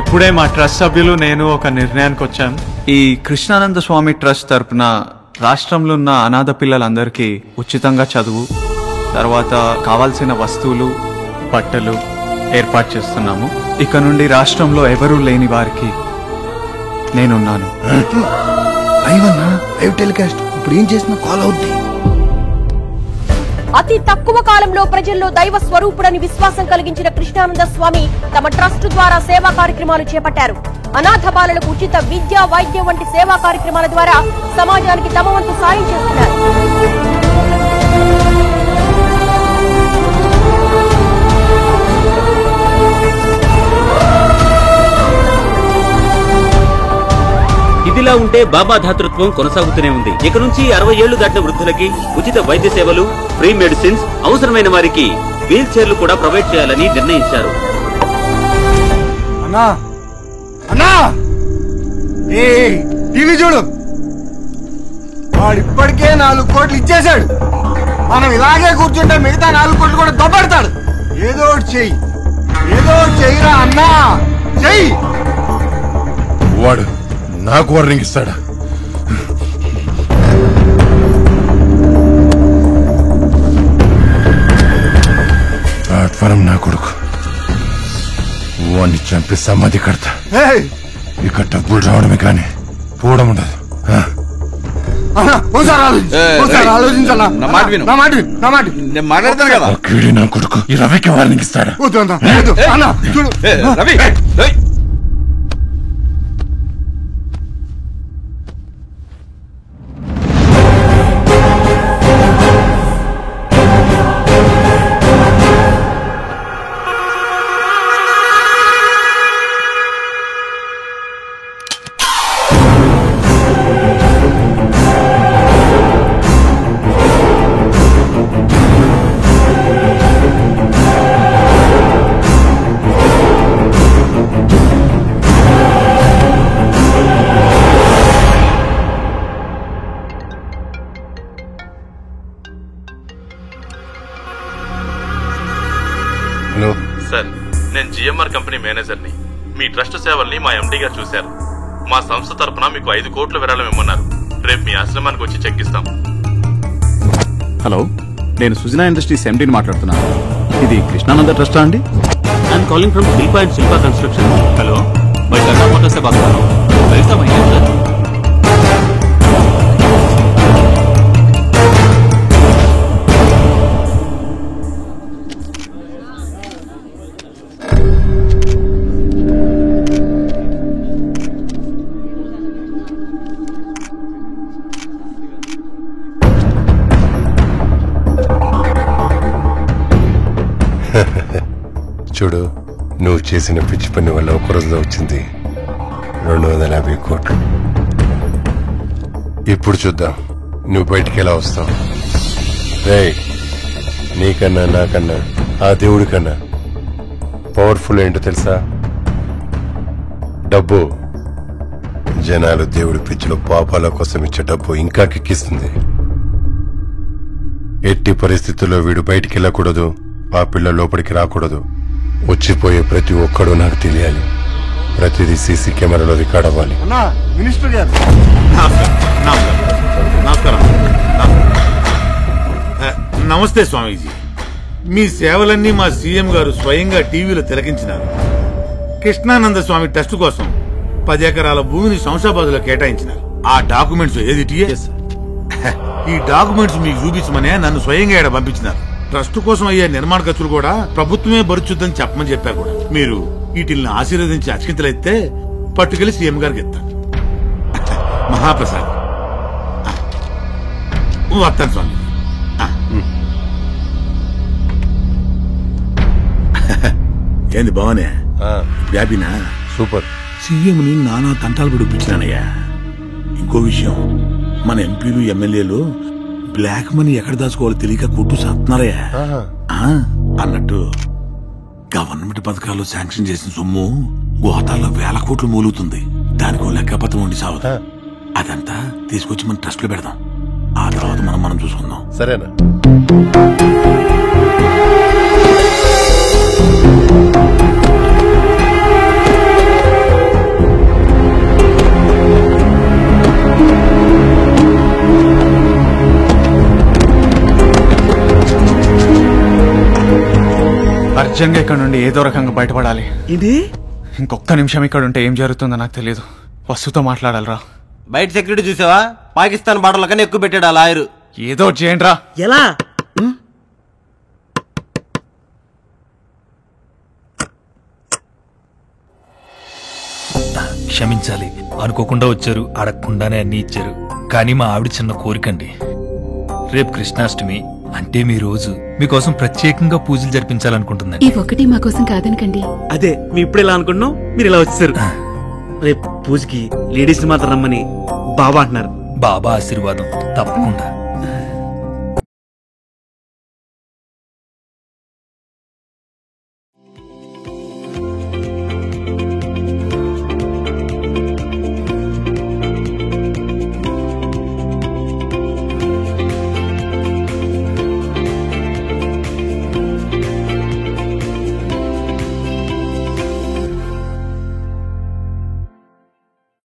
ఇప్పుడే మా ట్రస్ట్ సభ్యులు నేను ఒక నిర్ణయానికి వచ్చాం. ఈ కృష్ణానంద స్వామి ట్రస్ట్ తరపున రాష్ట్రంలో ఉన్న అనాథ పిల్లలందరికీ ఉచితంగా చదువు, తర్వాత కావాల్సిన వస్తువులు, బట్టలు ఏర్పాటు చేస్తున్నాము. ఇక నుండి రాష్ట్రంలో ఎవరూ లేని వారికి నేనున్నాను. లైవ్ టెలికాస్ట్ ఇప్పుడు ఏం చేసినా కాల్ అవుద్ది. అతి తక్కువ కాలంలో ప్రజల్లో దైవ స్వరూపుడని విశ్వాసం కలిగించిన కృష్ణానంద స్వామి తమ ట్రస్ట్ ద్వారా సేవా కార్యక్రమాలు చేపట్టారు. అనాథ బాలలకు ఉచిత విద్య, వైద్యం వంటి సేవా కార్యక్రమాల ద్వారా సమాజానికి తమ వంతు సాయం చేస్తున్నారు. ఇదిలా ఉంటే బాబా ధాతృత్వం కొనసాగుతూనే ఉంది. ఇక నుంచి 60 ఏళ్లు దాటిన వృద్ధులకి ఉచిత వైద్య సేవలు, ఫ్రీ మెడిసిన్స్, అవసరమైన వారికి వీల్ చైర్లు కూడా ప్రొవైడ్ చేయాలని నిర్ణయించారు. టీవీ చూడు, వాడు ఇప్పటికే 4 కోట్లు ఇచ్చేశాడు. మనం ఇలాగే కూర్చుంటే మిగతా 4 కోట్లు కూడా దొబ్బెడతాడు. ఏదో చెయ్యి, ఏదో చెయ్యిరా అన్నా, చెయ్యి. వాడు నాకు వార్నింగ్ ఇస్తాడా? ప్లాట్ఫారం నా కొడుకు, వాడిని చంపి సమాధి కడతా. ఇక డబ్బులు రావడమే కానీ పోవడం ఉండదు. మాట్లాడతాను కదా, నా కొడుకు ఈ రవికి వార్నింగ్ ఇస్తాడా? రవి సార్, నేను జిఎంఆర్ కంపెనీ మేనేజర్ని. మీ ట్రస్ట్ సేవల్ని మా ఎండీ గారు చూశారు. మా సంస్థ తరపున మీకు 5 కోట్ల విరాళం ఇమ్మన్నారు. రేపు మీ ఆశ్రమానికి వచ్చి చెక్ ఇస్తాం. హలో, నేను సుజనా ఇండస్ట్రీస్ ఎండీని మాట్లాడుతున్నాను. ఇది కృష్ణానంద ట్రస్టా అండి? I'm calling from Shilpa and Shilpa construction. Hello, मैं टाटा मोटर से बात कर रहा हूँ. पैसा भैया सर. చూడు, నువ్వు చేసిన పిచ్చి పని వల్ల ఒక రోజులో వచ్చింది 250 కోట్లు. ఇప్పుడు చూద్దాం నువ్వు బయటికి ఎలా వస్తావు. రేయ్, నీకన్నా నాకన్నా ఆ దేవుడి కన్నా పవర్ఫుల్ ఏంటో తెలుసా? డబ్బు. జనాలు దేవుడి పిచ్చిలో పాపాల కోసం ఇచ్చే డబ్బు ఇంకా కిక్కిస్తుంది. ఎట్టి పరిస్థితుల్లో వీడు బయటికి వెళ్ళకూడదు, ఆ పిల్ల లోపలికి రాకూడదు. వచ్చిపోయే ప్రతి ఒక్కడూ నాకు తెలియాలి. ప్రతిదీ సీసీ కెమెరాలో రికార్డ్ అవ్వాలి. మినిస్టర్ గారు నమస్తే స్వామీజీ. మీ సేవలన్నీ మా సీఎం గారు స్వయంగా టీవీలో తిలకించినారు. కృష్ణానంద స్వామి ట్రస్ట్ కోసం 10 ఎకరాల భూమిని శంషాబాద్ లో కేటాయించినారు. ఆ డాక్యుమెంట్స్ ఏదిటియే? ఈ డాక్యుమెంట్స్ మీకు చూపించమనే నన్ను స్వయంగా ఇక్కడ పంపించినారు. ట్రస్ట్ కోసం అయ్యే నిర్మాణ ఖర్చులు కూడా ప్రభుత్వమే భరుచుద్దని చెప్పమని చెప్పారు కూడా. మీరు వీటిల్ని ఆశీర్వదించి అక్షింతలైతే పట్టుకెళ్లి సీఎం గారికి ఇస్తాను. మహాప్రసాద్ వస్తాను స్వామి. ఏంది బావనే వ్యాపినా? సూపర్. సీఎంని నానా తంటాలు పిడిపించినానయ్యా. ఇంకో విషయం, మన ఎంపీలు ఎమ్మెల్యేలు బ్లాక్ మనీ ఎక్కడ దాచుకోవాలో తెలియక కొట్టు సత్తున్నారయ్యా. అన్నట్టు గవర్నమెంట్ పథకాలు శాంక్షన్ చేసిన సొమ్ము గోతాల్లో 1000 కోట్లు మూలుగుతుంది. దానికి లెక్కపత్రం ఉండి సావదు. అదంతా తీసుకొచ్చి మన ట్రస్ట్ లో పెడదాం. ఆ తర్వాత మనం చూసుకుందాం. సరేనా? అర్జెంట్గా ఇక్కడ నుండి ఏదో రకంగా బయటపడాలి. ఇది ఇంకొక్క నిమిషం ఇక్కడ ఉంటే ఏం జరుగుతుందో నాకు తెలియదు. వస్తుతో మాట్లాడాలరా. బయట సెక్యూరిటీ చూసావా? పాకిస్తాన్ బార్డర్ల కన్నా ఎక్కువ పెట్టాడు ఆ లాయరు. ఏదో చేయండి రా. ఎలా? క్షమించాలి, అనుకోకుండా వచ్చారు, అడగకుండానే అన్ని ఇచ్చారు. కానీ మా ఆవిడ చిన్న కోరికండి. రేపు కృష్ణాష్టమి అంటే మీ రోజు, మీకోసం ప్రత్యేకంగా పూజలు జరిపించాలనుకుంటుందండి. ఈ ఒకటి మా కోసం కాదనకండి. అదే మీ ఇప్పుడు ఇలా అనుకుంటున్నాం, మీరు ఇలా వచ్చేసారు. రేపు పూజకి లేడీస్ మాత్రం రమ్మని బాబా అంటున్నారు. బాబా ఆశీర్వాదం తప్పకుండా.